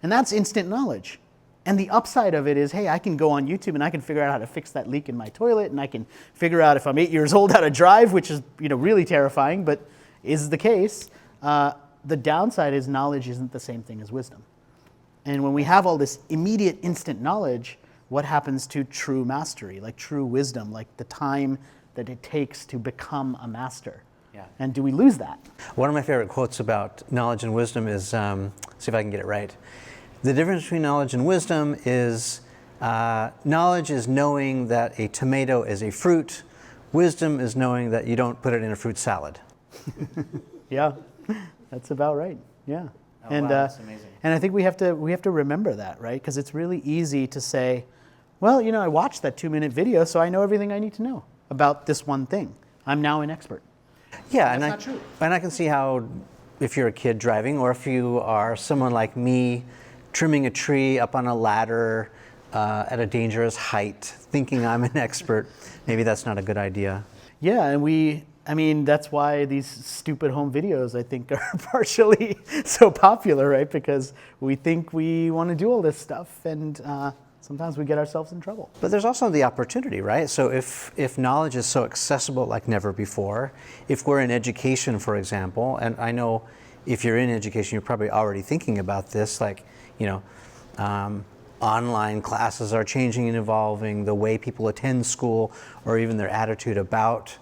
And that's instant knowledge. And the upside of it is, hey, I can go on YouTube and I can figure out how to fix that leak in my toilet, and I can figure out if I'm 8 years old how to drive, which is really terrifying, but is the case. The downside is knowledge isn't the same thing as wisdom. And when we have all this immediate instant knowledge, what happens to true mastery, like true wisdom, like the time that it takes to become a master? Yeah. And do we lose that? One of my favorite quotes about knowledge and wisdom is, see if I can get it right. The difference between knowledge and wisdom is knowledge is knowing that a tomato is a fruit. Wisdom is knowing that you don't put it in a fruit salad. Yeah, that's about right. Yeah. Oh, and wow, that's amazing. And I think we have to remember that, right? Because it's really easy to say, well, I watched that 2-minute video, so I know everything I need to know about this one thing. I'm now an expert. Yeah, That's not true. And I can see how, if you're a kid driving, or if you are someone like me, trimming a tree up on a ladder at a dangerous height, thinking I'm an expert, maybe that's not a good idea. Yeah, and that's why these stupid home videos, I think, are partially so popular, right? Because we think we want to do all this stuff, and sometimes we get ourselves in trouble. But there's also the opportunity, right? So if knowledge is so accessible like never before, if we're in education, for example, and I know if you're in education, you're probably already thinking about this, like, online classes are changing and evolving, the way people attend school, or even their attitude about,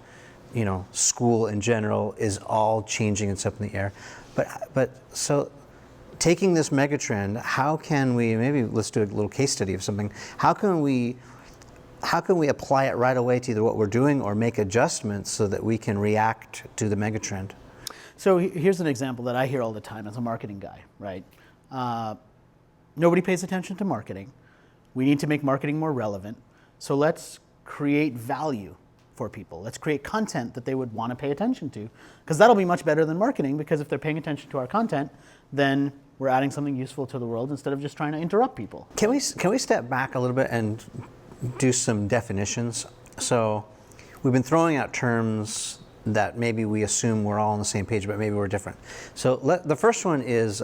school in general is all changing. It's up in the air. But so taking this megatrend, how can we, maybe let's do a little case study of something. How can we apply it right away to either what we're doing or make adjustments so that we can react to the megatrend? So here's an example that I hear all the time as a marketing guy, right? Nobody pays attention to marketing. We need to make marketing more relevant. So let's create value for people. Let's create content that they would want to pay attention to, because that'll be much better than marketing, because if they're paying attention to our content, then we're adding something useful to the world instead of just trying to interrupt people. Can we step back a little bit and do some definitions? So we've been throwing out terms that maybe we assume we're all on the same page, but maybe we're different. So the first one is,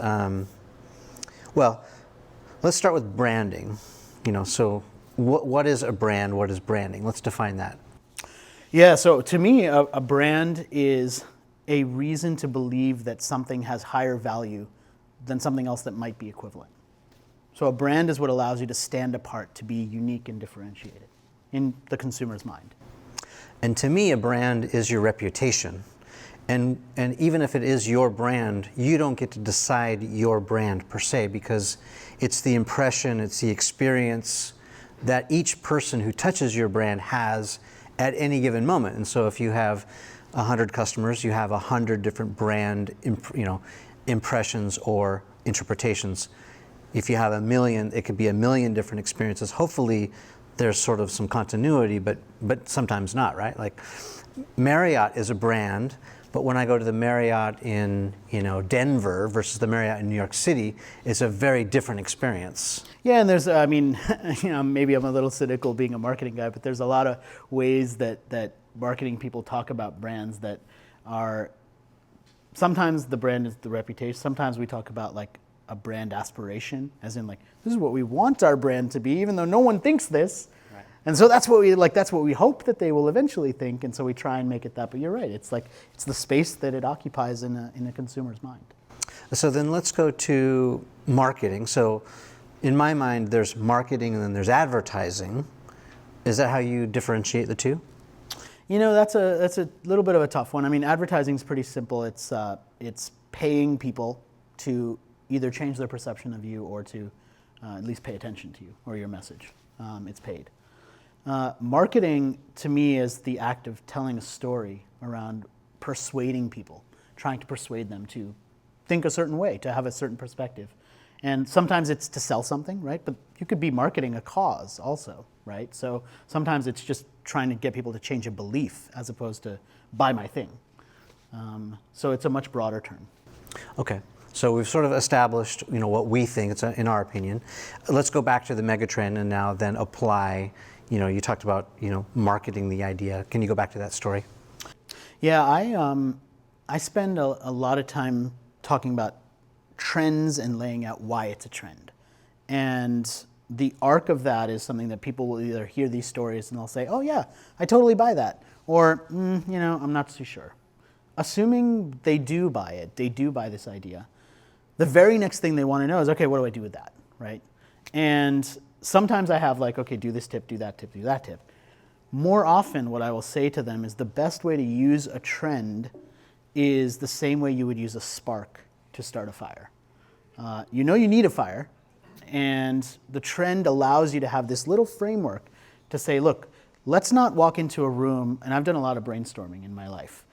let's start with branding. So what is a brand? What is branding? Let's define that. Yeah, so to me, a brand is a reason to believe that something has higher value than something else that might be equivalent. So a brand is what allows you to stand apart, to be unique and differentiated in the consumer's mind. And to me, a brand is your reputation. And even if it is your brand, you don't get to decide your brand per se, because it's the impression, it's the experience that each person who touches your brand has at any given moment. And so if you have 100 customers, you have 100 different brand impressions or interpretations. If you have 1 million, it could be 1 million different experiences. Hopefully there's sort of some continuity, but sometimes not, right? Like Marriott is a brand, but when I go to the Marriott in Denver versus the Marriott in New York City, it's a very different experience. Yeah, and there's, maybe I'm a little cynical being a marketing guy, but there's a lot of ways that marketing people talk about brands that are, sometimes the brand is the reputation, sometimes we talk about like a brand aspiration, as in like, this is what we want our brand to be, even though no one thinks this. Right. And so that's what we hope that they will eventually think, and so we try and make it that. But you're right, it's the space that it occupies in a consumer's mind. So then let's go to marketing. So in my mind, there's marketing and then there's advertising. Is that how you differentiate the two? That's a little bit of a tough one. I mean, advertising is pretty simple. It's paying people to either change their perception of you or to at least pay attention to you or your message. It's paid. Marketing, to me, is the act of telling a story around persuading people, trying to persuade them to think a certain way, to have a certain perspective. And sometimes it's to sell something, right? But you could be marketing a cause also, right? So sometimes it's just trying to get people to change a belief as opposed to buy my thing. So it's a much broader term. Okay. So we've sort of established, what we think, it's in our opinion. Let's go back to the megatrend and now then apply, you talked about, marketing the idea. Can you go back to that story? Yeah, I spend a lot of time talking about trends and laying out why it's a trend. And the arc of that is something that people will either hear these stories and they'll say, oh yeah, I totally buy that. Or, I'm not too sure. Assuming they do buy it, they do buy this idea, the very next thing they want to know is, okay, what do I do with that, right? And sometimes I have like, okay, do this tip, do that tip, do that tip. More often what I will say to them is the best way to use a trend is the same way you would use a spark to start a fire. You need a fire, and the trend allows you to have this little framework to say, look, let's not walk into a room, and I've done a lot of brainstorming in my life,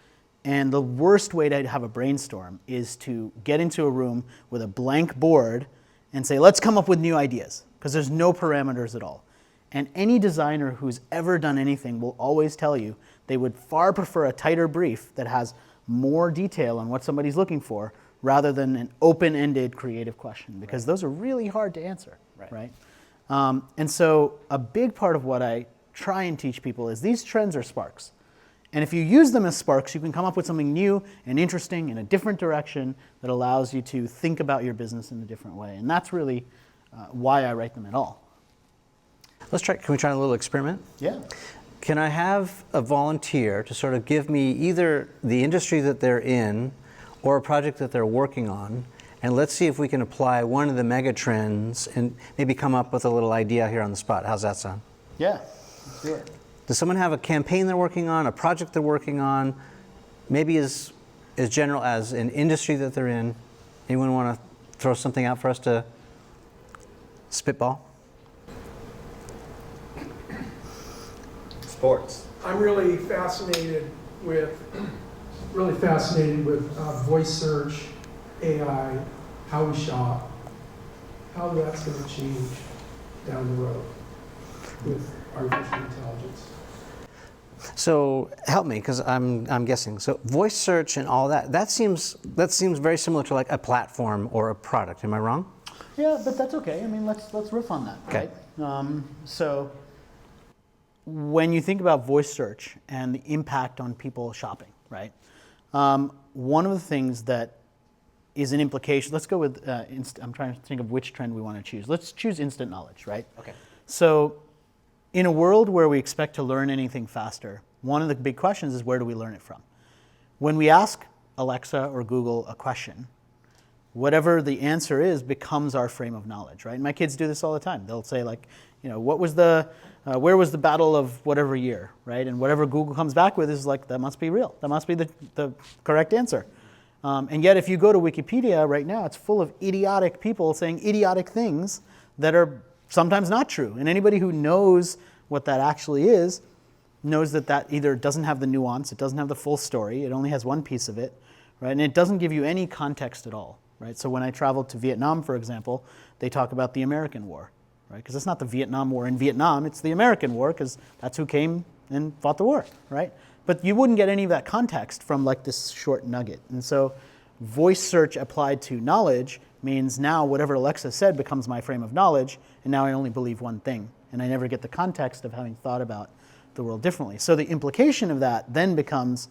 and the worst way to have a brainstorm is to get into a room with a blank board and say, let's come up with new ideas, because there's no parameters at all. And any designer who's ever done anything will always tell you they would far prefer a tighter brief that has more detail on what somebody's looking for rather than an open-ended creative question, because those are really hard to answer, right? And so a big part of what I try and teach people is these trends are sparks. And if you use them as sparks, you can come up with something new and interesting in a different direction that allows you to think about your business in a different way. And that's really why I write them at all. Let's try. Can we try a little experiment? Yeah. Can I have a volunteer to sort of give me either the industry that they're in or a project that they're working on, and let's see if we can apply one of the mega trends and maybe come up with a little idea here on the spot. How's that sound? Yeah, let's do it. Does someone have a campaign they're working on, a project they're working on, maybe as general as an industry that they're in? Anyone want to throw something out for us to spitball? Sports. I'm really fascinated with voice search, AI, how we shop, how that's going to change down the road with artificial intelligence. So help me, because I'm guessing. So voice search and all that seems very similar to like a platform or a product. Am I wrong? Yeah, but that's okay. I mean, let's riff on that, Okay. right? So when you think about voice search and the impact on people shopping, right? One of the things that is an implication, let's go with, I'm trying to think of which trend we want to choose. Let's choose instant knowledge, right? Okay. So in a world where we expect to learn anything faster, one of the big questions is where do we learn it from? When we ask Alexa or Google a question, whatever the answer is becomes our frame of knowledge, right? And my kids do this all the time. They'll say like, what was where was the battle of whatever year, right? And whatever Google comes back with is like, that must be real. That must be the correct answer. And yet if you go to Wikipedia right now, it's full of idiotic people saying idiotic things that are sometimes not true. And anybody who knows what that actually is knows that that either doesn't have the nuance, it doesn't have the full story, it only has one piece of it, right? And it doesn't give you any context at all, right? So when I traveled to Vietnam, for example, they talk about the American War, right? Because it's not the Vietnam War in Vietnam, it's the American War, because that's who came and fought the war, right? But you wouldn't get any of that context from like this short nugget. And so voice search applied to knowledge means now whatever Alexa said becomes my frame of knowledge, and now I only believe one thing, and I never get the context of having thought about the world differently. So the implication of that then becomes,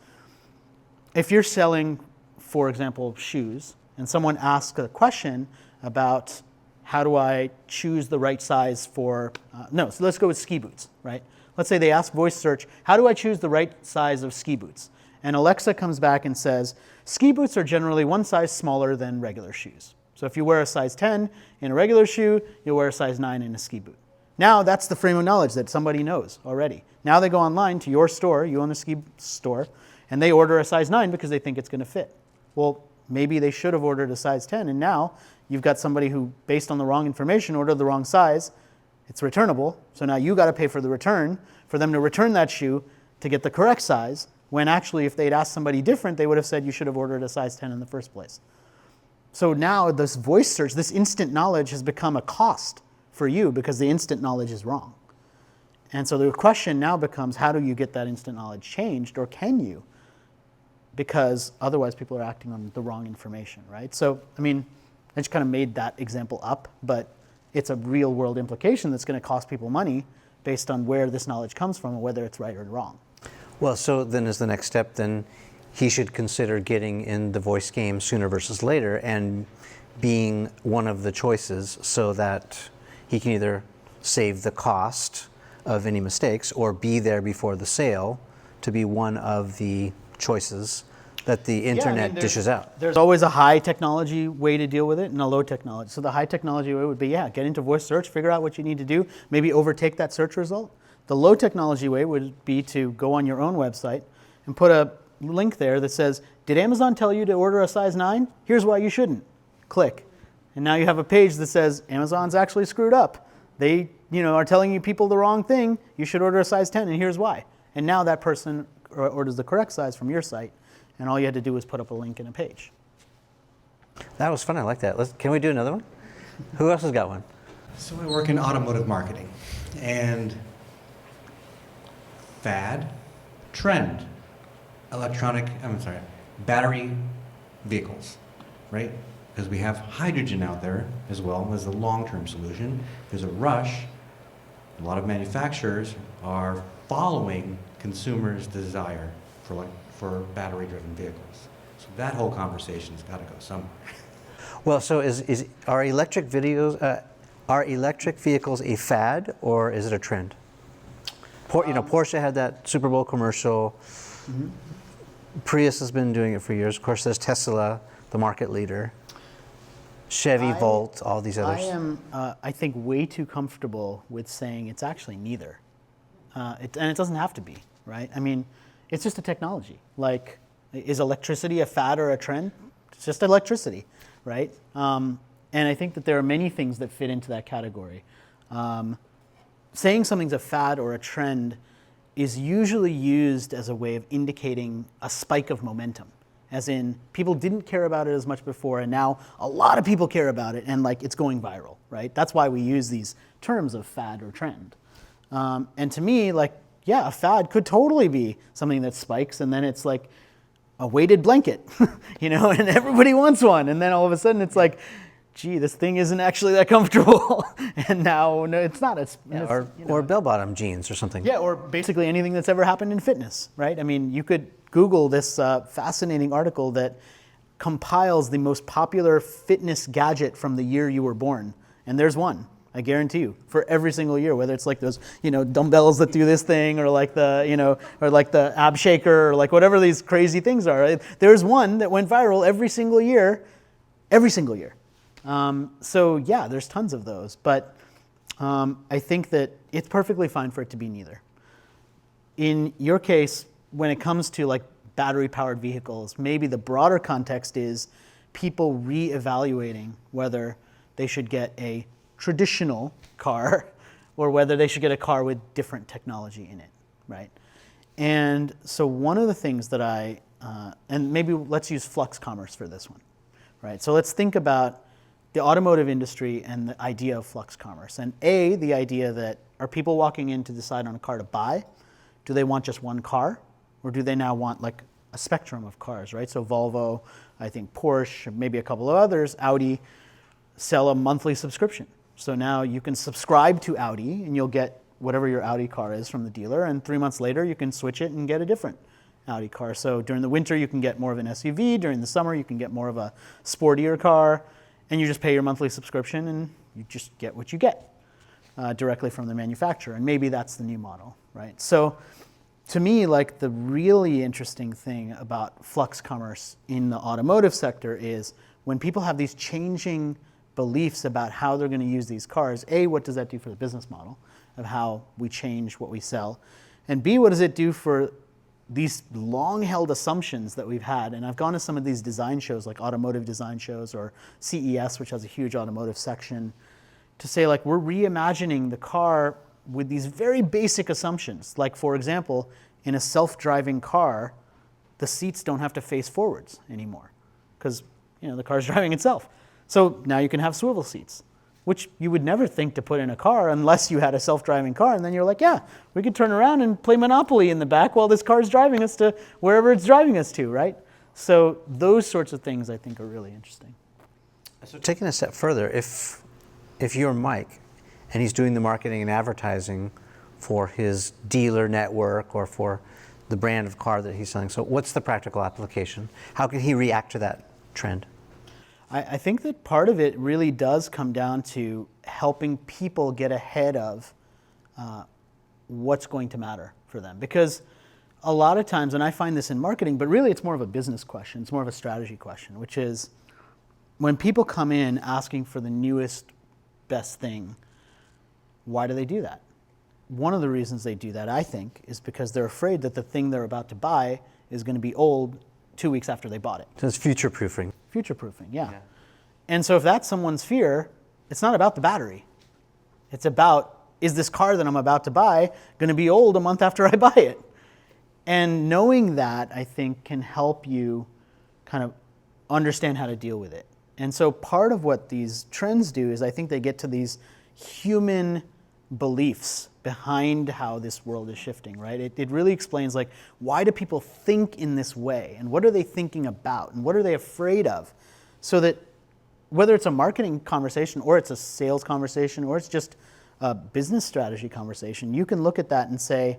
if you're selling, for example, shoes, and someone asks a question about how do I choose the right size for, so let's go with ski boots, right? Let's say they ask voice search, how do I choose the right size of ski boots? And Alexa comes back and says, ski boots are generally one size smaller than regular shoes. So if you wear a size 10 in a regular shoe, you'll wear a size 9 in a ski boot. Now that's the frame of knowledge that somebody knows already. Now they go online to your store, you own a ski store, and they order a size 9 because they think it's going to fit. Well, maybe they should have ordered a size 10, and now you've got somebody who, based on the wrong information, ordered the wrong size. It's returnable, so now you got to pay for the return, for them to return that shoe to get the correct size, when actually if they'd asked somebody different, they would have said you should have ordered a size 10 in the first place. So now this voice search, this instant knowledge has become a cost for you because the instant knowledge is wrong. And so the question now becomes, how do you get that instant knowledge changed, or can you? Because otherwise people are acting on the wrong information, right? So, I mean, I just kind of made that example up, but it's a real world implication that's going to cost people money based on where this knowledge comes from and whether it's right or wrong. Well, so then as the next step, then he should consider getting in the voice game sooner versus later and being one of the choices so that he can either save the cost of any mistakes or be there before the sale to be one of the choices that the internet dishes out. There's always a high technology way to deal with it and a low technology. So the high technology way would be, get into voice search, figure out what you need to do, maybe overtake that search result. The low technology way would be to go on your own website and put a link there that says, did Amazon tell you to order a size 9? Here's why you shouldn't. Click. And now you have a page that says, Amazon's actually screwed up. They are telling you people the wrong thing. You should order a size 10, and here's why. And now that person orders the correct size from your site, and all you had to do was put up a link in a page. That was fun. I like that. Can we do another one? Who else has got one? So I work in automotive marketing, and trend, battery vehicles, right? Because we have hydrogen out there as well as a long-term solution. There's a rush. A lot of manufacturers are following consumers' desire for battery-driven vehicles. So that whole conversation's got to go somewhere. Well, so are electric videos, Are electric vehicles a fad or is it a trend? Porsche had that Super Bowl commercial. Prius has been doing it for years. Of course, there's Tesla, the market leader. Chevy, Volt, all these others. I am, I think, way too comfortable with saying it's actually neither. And it doesn't have to be, right? I mean, it's just a technology. Like, is electricity a fad or a trend? It's just electricity, right? And I think that there are many things that fit into that category. Saying something's a fad or a trend is usually used as a way of indicating a spike of momentum. As in, people didn't care about it as much before, and now a lot of people care about it, and like it's going viral, right? That's why we use these terms of fad or trend. And to me, like, yeah, a fad could totally be something that spikes, and then it's like a weighted blanket, and everybody wants one, and then all of a sudden it's like, gee, this thing isn't actually that comfortable. And now, no, it's not. Or bell-bottom jeans or something. Yeah, or basically anything that's ever happened in fitness, right? I mean, you could Google this fascinating article that compiles the most popular fitness gadget from the year you were born. And there's one, I guarantee you, for every single year, whether it's like those, dumbbells that do this thing, or like the, or like the ab shaker, or like whatever these crazy things are. Right? There's one that went viral every single year. So yeah, there's tons of those, but I think that it's perfectly fine for it to be neither. In your case, when it comes to like battery-powered vehicles, maybe the broader context is people re-evaluating whether they should get a traditional car or whether they should get a car with different technology in it, right? And so one of the things that and maybe let's use Flux Commerce for this one, right? So let's think about the automotive industry and the idea of flux commerce. And the idea that are people walking in to decide on a car to buy? Do they want just one car? Or do they now want like a spectrum of cars, right? So Volvo, I think Porsche, maybe a couple of others, Audi, sell a monthly subscription. So now you can subscribe to Audi and you'll get whatever your Audi car is from the dealer, and 3 months later you can switch it and get a different Audi car. So during the winter you can get more of an SUV, during the summer you can get more of a sportier car, and you just pay your monthly subscription and you just get what you get directly from the manufacturer. And maybe that's the new model, right? So to me, like the really interesting thing about flux commerce in the automotive sector is when people have these changing beliefs about how they're going to use these cars, what does that do for the business model of how we change what we sell? And B, what does it do for these long-held assumptions that we've had? And I've gone to some of these design shows, like automotive design shows, or CES, which has a huge automotive section, to say, like, we're reimagining the car with these very basic assumptions. Like, for example, in a self-driving car, the seats don't have to face forwards anymore because, the car's driving itself. So now you can have swivel seats, which you would never think to put in a car unless you had a self-driving car. And then you're like, yeah, we could turn around and play Monopoly in the back while this car's driving us to wherever it's driving us to, right? So those sorts of things I think are really interesting. So taking a step further, if you're Mike and he's doing the marketing and advertising for his dealer network or for the brand of car that he's selling, so what's the practical application? How can he react to that trend? I think that part of it really does come down to helping people get ahead of what's going to matter for them. Because a lot of times, and I find this in marketing, but really it's more of a business question, it's more of a strategy question, which is when people come in asking for the newest, best thing, why do they do that? One of the reasons they do that, I think, is because they're afraid that the thing they're about to buy is going to be old 2 weeks after they bought it. So it's future-proofing. Future-proofing, yeah. And so if that's someone's fear, it's not about the battery. It's about, is this car that I'm about to buy going to be old a month after I buy it? And knowing that, I think, can help you kind of understand how to deal with it. And so part of what these trends do is I think they get to these human beliefs behind how this world is shifting, right? It really explains, like, why do people think in this way? And what are they thinking about? And what are they afraid of? So that whether it's a marketing conversation or it's a sales conversation or it's just a business strategy conversation, you can look at that and say,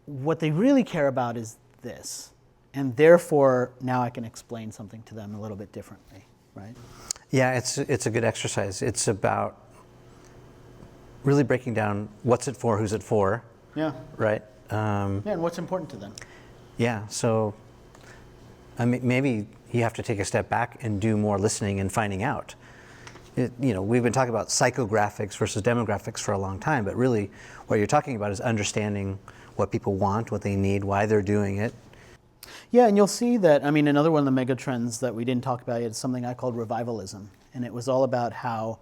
what they really care about is this. And therefore, now I can explain something to them a little bit differently, right? Yeah, it's a good exercise. It's about really breaking down what's it for, who's it for, Yeah. right? Yeah, and what's important to them. Yeah, so I mean, maybe you have to take a step back and do more listening and finding out. We've been talking about psychographics versus demographics for a long time, but really what you're talking about is understanding what people want, what they need, why they're doing it. Yeah, and you'll see that, another one of the mega trends that we didn't talk about yet is something I called Revivalism. And it was all about how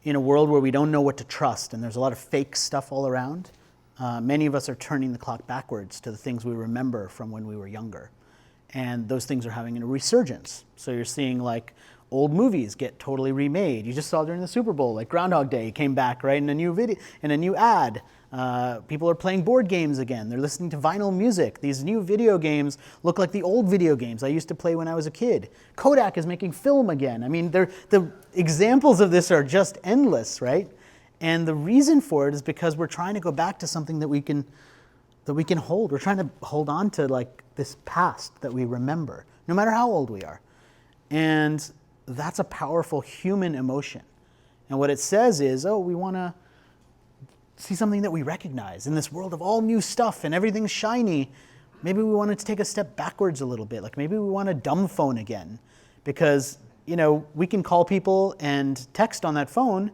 in a world where we don't know what to trust and there's a lot of fake stuff all around, many of us are turning the clock backwards to the things we remember from when we were younger. And those things are having a resurgence. So you're seeing like old movies get totally remade. You just saw during the Super Bowl, like Groundhog Day came back, right, in a new video, in a new ad. People are playing board games again. They're listening to vinyl music. These new video games look like the old video games I used to play when I was a kid. Kodak is making film again. The examples of this are just endless, right? And the reason for it is because we're trying to go back to something that we can hold. We're trying to hold on to like this past that we remember, no matter how old we are. And that's a powerful human emotion. And what it says is, we want to see something that we recognize in this world of all new stuff and everything's shiny. Maybe we wanted to take a step backwards a little bit. Like maybe we want a dumb phone again because, we can call people and text on that phone.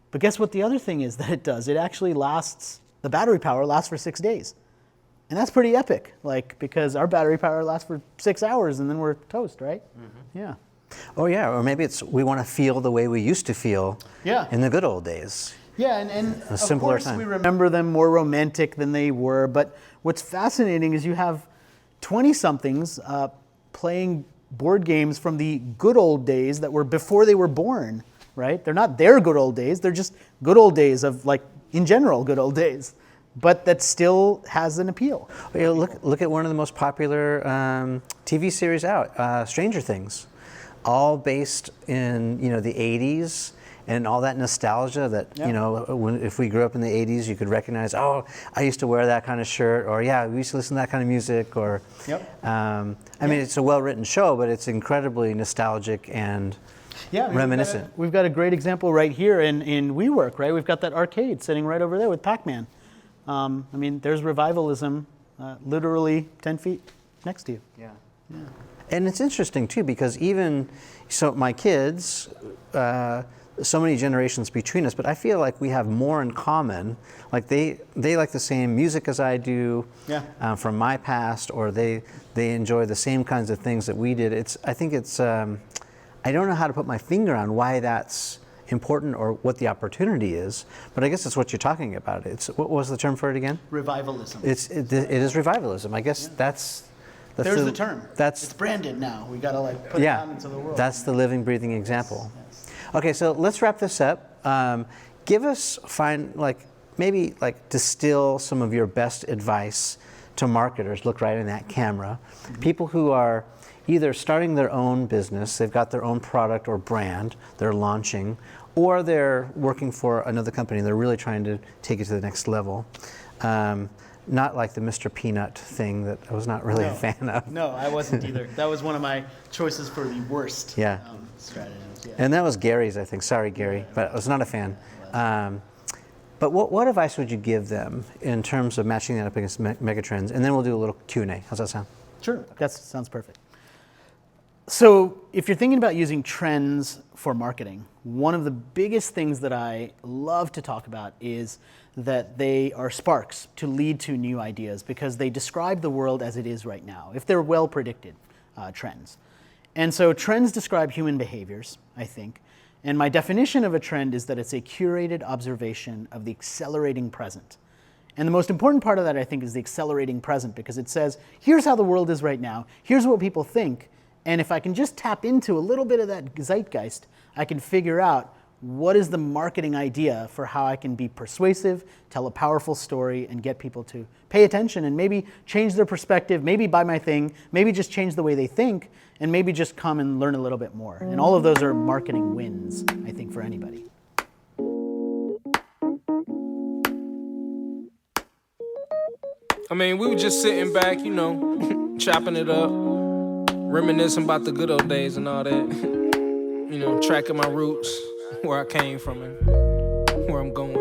But guess what the other thing is that it does? It actually the battery power lasts for 6 days. And that's pretty epic, because our battery power lasts for 6 hours and then we're toast, right? Mm-hmm. Yeah. Oh yeah, or maybe we want to feel the way we used to feel in the good old days. Yeah, and A of simpler course time. we remember them more romantic than they were, but what's fascinating is you have 20-somethings playing board games from the good old days that were before they were born, right? They're not their good old days, they're just good old days of, in general, good old days. But that still has an appeal. Look at one of the most popular TV series out, Stranger Things. All based in the 80s and all that nostalgia that if we grew up in the 80s, you could recognize. Oh, I used to wear that kind of shirt, or we used to listen to that kind of music, or. Yep. It's a well-written show, but it's incredibly nostalgic and reminiscent. We've got a great example right here in Wework, right? We've got that arcade sitting right over there with Pac-Man. There's Revivalism, literally 10 feet next to you. Yeah. And it's interesting too, because my kids, so many generations between us, but I feel like we have more in common. Like they like the same music as I do from my past, or they enjoy the same kinds of things that we did. I don't know how to put my finger on why that's important or what the opportunity is, but I guess it's what you're talking about. What was the term for it again? Revivalism. It is revivalism. I guess that's there's the term. It's branded now. We got to put it out into the world. That's the living, breathing example. Yes. Okay, so let's wrap this up. Give us distill some of your best advice to marketers. Look right in that camera. Mm-hmm. People who are either starting their own business, they've got their own product or brand they're launching, or they're working for another company and they're really trying to take it to the next level. Not like the Mr. Peanut thing that I was not really a fan of. No, I wasn't either. That was one of my choices for the worst strategies. Yeah. And that was Gary's, I think. Sorry, Gary, but I was not a fan. But what advice would you give them in terms of matching that up against megatrends? And then we'll do a little Q&A. How's that sound? Sure, that sounds perfect. So if you're thinking about using trends for marketing, one of the biggest things that I love to talk about is that they are sparks to lead to new ideas because they describe the world as it is right now, if they're well predicted trends. And so trends describe human behaviors, I think. And my definition of a trend is that it's a curated observation of the accelerating present. And the most important part of that, I think, is the accelerating present because it says, here's how the world is right now, here's what people think, and if I can just tap into a little bit of that zeitgeist, I can figure out what is the marketing idea for how I can be persuasive, tell a powerful story, and get people to pay attention and maybe change their perspective, maybe buy my thing, maybe just change the way they think, and maybe just come and learn a little bit more. And all of those are marketing wins, I think, for anybody. We were just sitting back, chopping it up, reminiscing about the good old days and all that. Tracking my roots, where I came from and where I'm going.